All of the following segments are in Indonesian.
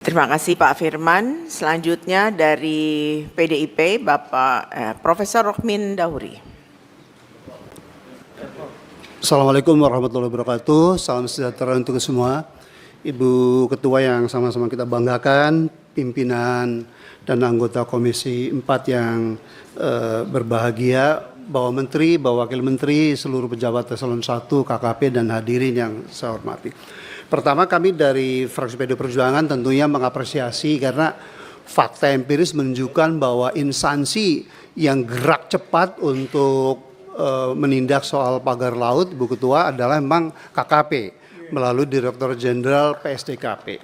Terima kasih Pak Firman. Selanjutnya dari PDIP Bapak Profesor Rohmin Dahuri. Assalamualaikum warahmatullahi wabarakatuh. Salam sejahtera untuk semua. Ibu Ketua yang sama-sama kita banggakan, pimpinan dan anggota Komisi 4 yang berbahagia, Bapak Menteri, Bapak Wakil Menteri, seluruh pejabat eselon 1, KKP dan hadirin yang saya hormati. Pertama, kami dari fraksi PD Perjuangan tentunya mengapresiasi karena fakta empiris menunjukkan bahwa instansi yang gerak cepat untuk menindak soal pagar laut, Ibu Ketua, adalah memang KKP melalui Direktur Jenderal PSDKP.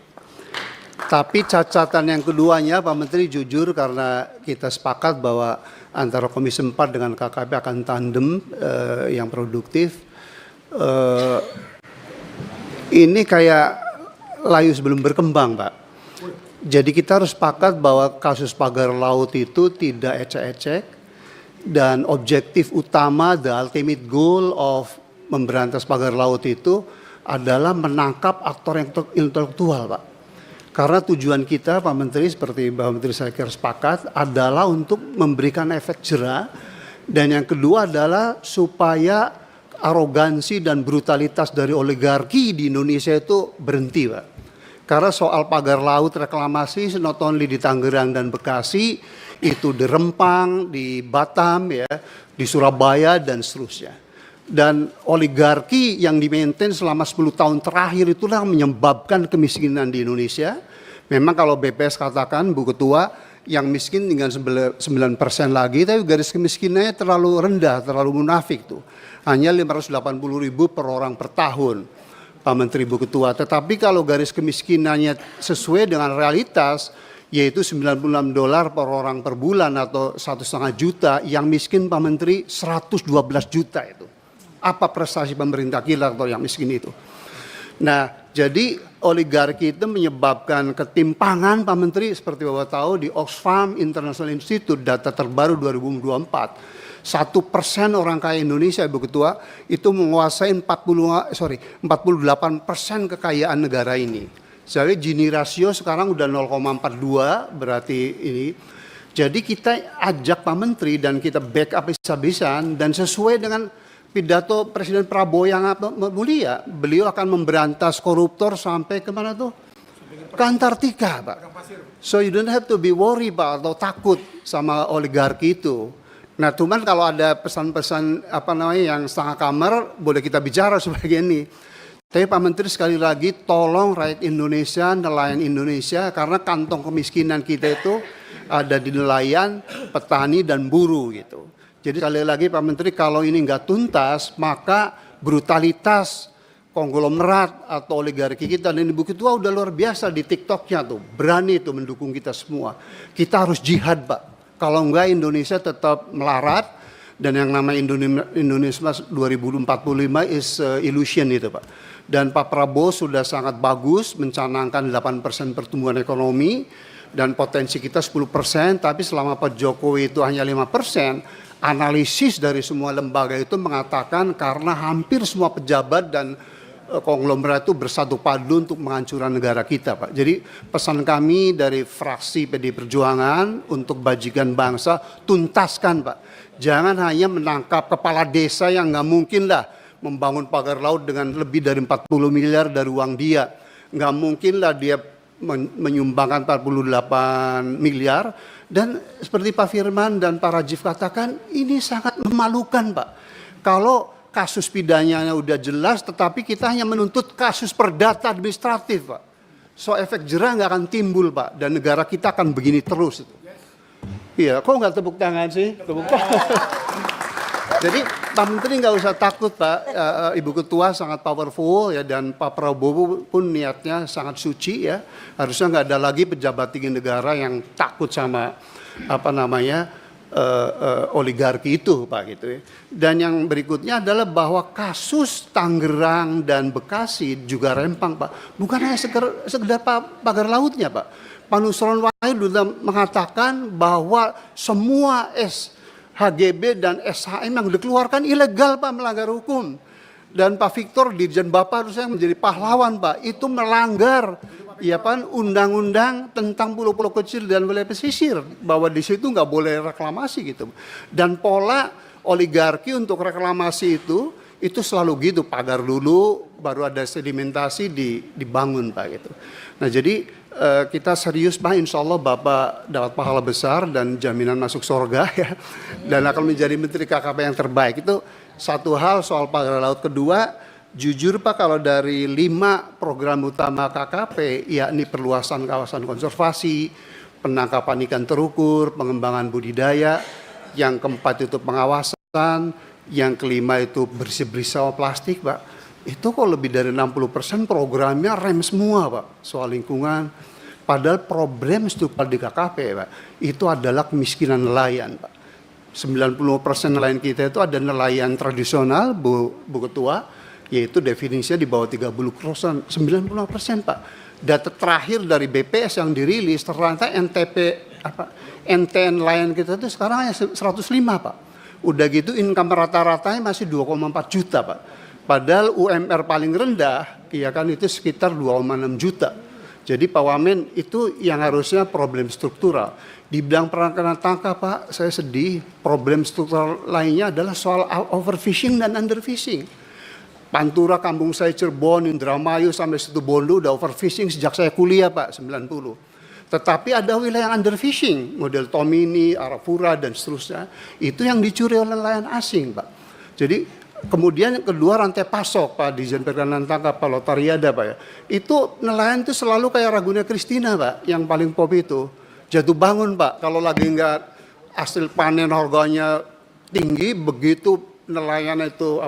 Tapi cacatan yang keduanya, Pak Menteri, jujur karena kita sepakat bahwa antara Komisi 4 dengan KKP akan tandem yang produktif. Ini kayak layu sebelum berkembang, Pak. Jadi kita harus sepakat bahwa kasus pagar laut itu tidak ecek-ecek dan objektif utama, the ultimate goal of memberantas pagar laut itu adalah menangkap aktor yang intelektual, Pak. Karena tujuan kita, Pak Menteri, seperti Bapak Menteri saya kira sepakat, adalah untuk memberikan efek jera, dan yang kedua adalah supaya arogansi dan brutalitas dari oligarki di Indonesia itu berhenti, Pak. Karena soal pagar laut reklamasi not only di Tangerang dan Bekasi, itu di Rempang, di Batam, ya, di Surabaya dan seterusnya. Dan oligarki yang dimaintain selama 10 tahun terakhir itulah menyebabkan kemiskinan di Indonesia. Memang kalau BPS katakan, Bu Ketua, yang miskin tinggal 9% lagi, tapi garis kemiskinannya terlalu rendah, terlalu munafik tuh. Hanya 580.000 per orang per tahun, Pak Menteri, Bu Ketua. Tetapi kalau garis kemiskinannya sesuai dengan realitas, yaitu $96 per orang per bulan atau 1,5 juta, yang miskin, Pak Menteri, 112 juta itu. Apa prestasi pemerintah kita atau yang miskin itu? Nah, jadi oligarki itu menyebabkan ketimpangan, Pak Menteri, seperti Bapak tahu di Oxfam International Institute data terbaru 2024. 1% orang kaya Indonesia, Ibu Ketua, itu menguasai 48% kekayaan negara ini. Jadi Gini rasio sekarang udah 0,42, berarti ini. Jadi kita ajak Pak Menteri dan kita backup habis-habisan, dan sesuai dengan pidato Presiden Prabowo yang mulia, beliau akan memberantas koruptor sampai kemana tuh? Ke Antartika, Pak. So you don't have to be worried, Pak, atau takut sama oligarki itu. Nah, cuman kalau ada pesan-pesan yang setengah kamar, boleh kita bicara sebagai ini. Tapi Pak Menteri, sekali lagi tolong rakyat Indonesia, nelayan Indonesia, karena kantong kemiskinan kita itu ada di nelayan, petani dan buruh gitu. Jadi sekali lagi Pak Menteri, kalau ini nggak tuntas, maka brutalitas konglomerat atau oligarki kita, dan Ibu Ketua udah luar biasa di TikToknya tuh, berani tuh mendukung kita semua. Kita harus jihad, Pak. Kalau enggak Indonesia tetap melarat, dan yang nama Indonesia 2045 is illusion itu, Pak. Dan Pak Prabowo sudah sangat bagus mencanangkan 8% pertumbuhan ekonomi dan potensi kita 10%, tapi selama Pak Jokowi itu hanya 5%, analisis dari semua lembaga itu mengatakan karena hampir semua pejabat dan konglomerat itu bersatu padu untuk menghancurkan negara kita, Pak. Jadi pesan kami dari fraksi PD Perjuangan untuk bajikan bangsa, tuntaskan, Pak. Jangan hanya menangkap kepala desa yang nggak mungkin lah membangun pagar laut dengan lebih dari 40 miliar dari uang dia. Nggak mungkin lah dia menyumbangkan 48 miliar. Dan seperti Pak Firman dan Pak Rajif katakan, ini sangat memalukan, Pak. Kalau kasus pidananya udah jelas, tetapi kita hanya menuntut kasus perdata administratif, Pak. So efek jerah nggak akan timbul, Pak, dan negara kita akan begini terus. Iya, kok nggak tepuk tangan sih? Tepuk tangan. Jadi Pak Menteri nggak usah takut, Pak. Ibu Ketua sangat powerful ya, dan Pak Prabowo pun niatnya sangat suci ya. Harusnya nggak ada lagi pejabat tinggi negara yang takut sama oligarki itu, Pak, gitu ya. Dan yang berikutnya adalah bahwa kasus Tangerang dan Bekasi juga Rempang, Pak, bukan hanya sekedar pagar lautnya, Pak. Pak Nusron Wahid sudah mengatakan bahwa semua SHGB dan SHM yang dikeluarkan ilegal, Pak, melanggar hukum. Dan Pak Victor, Dirjen Bapak harusnya menjadi pahlawan Pak. Itu melanggar ya kan undang-undang tentang pulau-pulau kecil dan wilayah pesisir. Bahwa di situ nggak boleh reklamasi gitu. Dan pola oligarki untuk reklamasi itu selalu gitu. Pagar dulu, baru ada sedimentasi dibangun Pak gitu. Nah jadi kita serius Pak, insya Allah Bapak dapat pahala besar dan jaminan masuk surga ya. Dan akan menjadi Menteri KKP yang terbaik. Itu satu hal soal pagar laut. Kedua, jujur Pak, kalau dari 5 program utama KKP, yakni perluasan kawasan konservasi, penangkapan ikan terukur, pengembangan budidaya, yang keempat itu pengawasan, yang kelima itu bersih-bersih sama plastik Pak. Itu kok lebih dari 60% programnya rem semua Pak, soal lingkungan. Padahal problem struktural di KKP Pak, itu adalah kemiskinan nelayan Pak. 90% nelayan kita itu ada nelayan tradisional, Bu Ketua, yaitu definisinya di bawah 30%, 90% Pak. Data terakhir dari BPS yang dirilis, ternyata NTN nelayan kita itu sekarang hanya 105 Pak. Udah gitu income rata-ratanya masih 2,4 juta Pak. Padahal UMR paling rendah, ya kan itu sekitar 2,6 juta. Jadi Pak Wamen itu yang harusnya problem struktural. Di bidang perikanan tangkap Pak, saya sedih. Problem struktural lainnya adalah soal overfishing dan underfishing. Pantura, kampung saya Cirebon, Indramayu sampai Situbondo udah overfishing sejak saya kuliah Pak, 90. Tetapi ada wilayah yang underfishing, model Tomini, Arafura dan seterusnya. Itu yang dicuri oleh nelayan asing Pak. Jadi kemudian kedua rantai pasok Pak, Dirjen Perikanan Tangkap Pak Lotariada Pak ya. Itu nelayan itu selalu kayak Ragunya Christina Pak, yang paling pop itu. Jatuh bangun Pak, kalau lagi nggak hasil panen harganya tinggi, begitu nelayan itu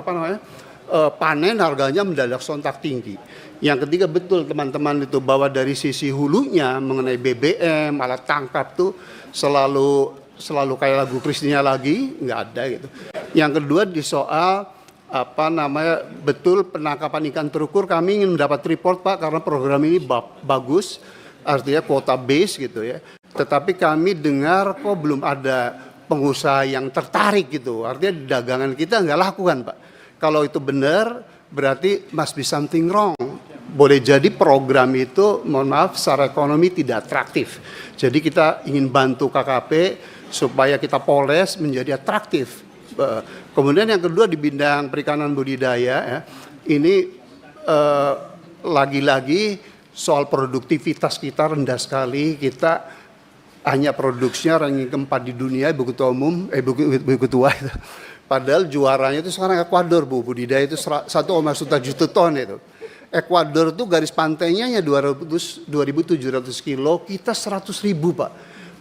panen harganya mendadak sontak tinggi. Yang ketiga betul teman-teman itu bahwa dari sisi hulunya mengenai BBM, alat tangkap tuh selalu kayak lagu Christina lagi, nggak ada gitu. Yang kedua di soal betul penangkapan ikan terukur, kami ingin mendapat report Pak karena program ini bagus, artinya quota base gitu ya. Tetapi kami dengar kok belum ada pengusaha yang tertarik gitu, artinya dagangan kita nggak lakukan Pak. Kalau itu benar berarti must be something wrong. Boleh jadi program itu mohon maaf secara ekonomi tidak atraktif. Jadi kita ingin bantu KKP supaya kita poles menjadi atraktif. Kemudian yang kedua di bidang perikanan budidaya ya, ini lagi-lagi soal produktivitas kita rendah sekali. Kita hanya produksinya ranking keempat di dunia, Ibu Ketua Umum, Ibu Ketua itu. Padahal juaranya itu sekarang Ekuador Bu, budidaya itu 1,1 juta ton itu. Ekuador itu garis pantainya hanya 2.700 kilo, kita 100.000 Pak.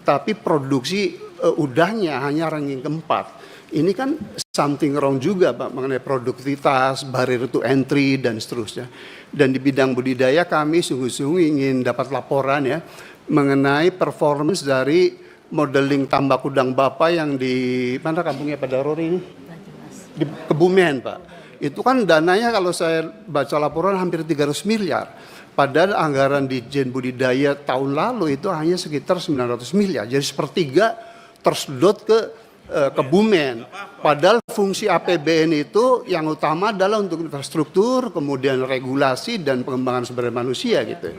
Tapi produksi udahnya hanya ranking keempat. Ini kan something wrong juga Pak mengenai produktivitas, barrier to entry dan seterusnya. Dan di bidang budidaya kami sungguh-sungguh ingin dapat laporan ya mengenai performance dari modeling tambak udang Bapak yang di mana kampungnya Pak Darori ini? Di Kebumen Pak. Itu kan dananya kalau saya baca laporan hampir 300 miliar. Padahal anggaran di Jen Budidaya tahun lalu itu hanya sekitar 900 miliar. Jadi sepertiga tersedot ke Kebumen. Padahal fungsi APBN itu yang utama adalah untuk infrastruktur, kemudian regulasi dan pengembangan sumber daya manusia gitu.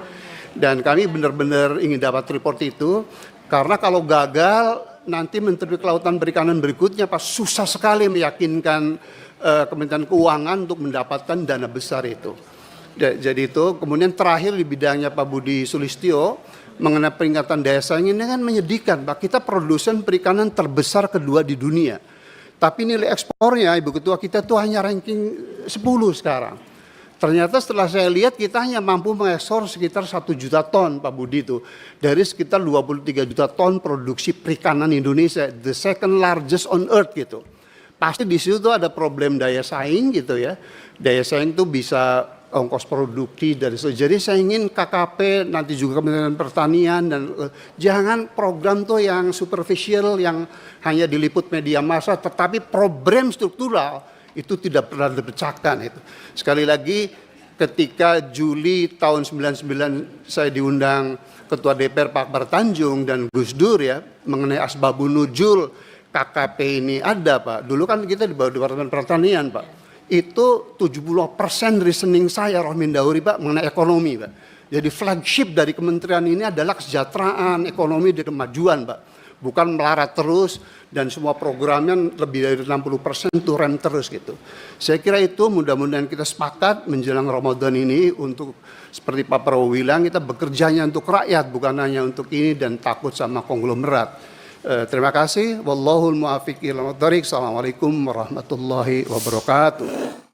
Dan kami benar-benar ingin dapat report itu karena kalau gagal nanti Menteri Kelautan Perikanan berikutnya Pak susah sekali meyakinkan Kementerian Keuangan untuk mendapatkan dana besar itu. Jadi itu kemudian terakhir di bidangnya Pak Budi Sulistyo mengenai peringatan daya saing ini kan menyedihkan Pak. Kita produsen perikanan terbesar kedua di dunia. Tapi nilai ekspornya Ibu Ketua kita tuh hanya ranking 10 sekarang. Ternyata setelah saya lihat kita hanya mampu mengekspor sekitar 1 juta ton Pak Budi itu. Dari sekitar 23 juta ton produksi perikanan Indonesia. The second largest on earth gitu. Pasti di situ tuh ada problem daya saing gitu ya. Daya saing tuh bisa ongkos produksi dari situ. Jadi saya ingin KKP nanti juga Kementerian Pertanian dan jangan program tuh yang superficial yang hanya diliput media massa tetapi problem struktural itu tidak pernah dipecahkan itu. Sekali lagi ketika Juli tahun 99 saya diundang Ketua DPR Pak Akbar Tanjung dan Gus Dur ya mengenai asbabun nuzul KKP ini ada Pak. Dulu kan kita di bawah Departemen Pertanian Pak. itu 70% reasoning saya Rohmin Dauri Pak mengenai ekonomi Pak. Jadi flagship dari kementerian ini adalah kesejahteraan, ekonomi, dan kemajuan Pak. Bukan melarat terus dan semua programnya lebih dari 60% itu rem terus gitu. Saya kira itu mudah-mudahan kita sepakat menjelang Ramadan ini untuk seperti Pak Prabowo bilang kita bekerjanya untuk rakyat bukan hanya untuk ini dan takut sama konglomerat. Terima kasih. Wallahul muwaffiq ila thoriq. Assalamualaikum warahmatullahi wabarakatuh.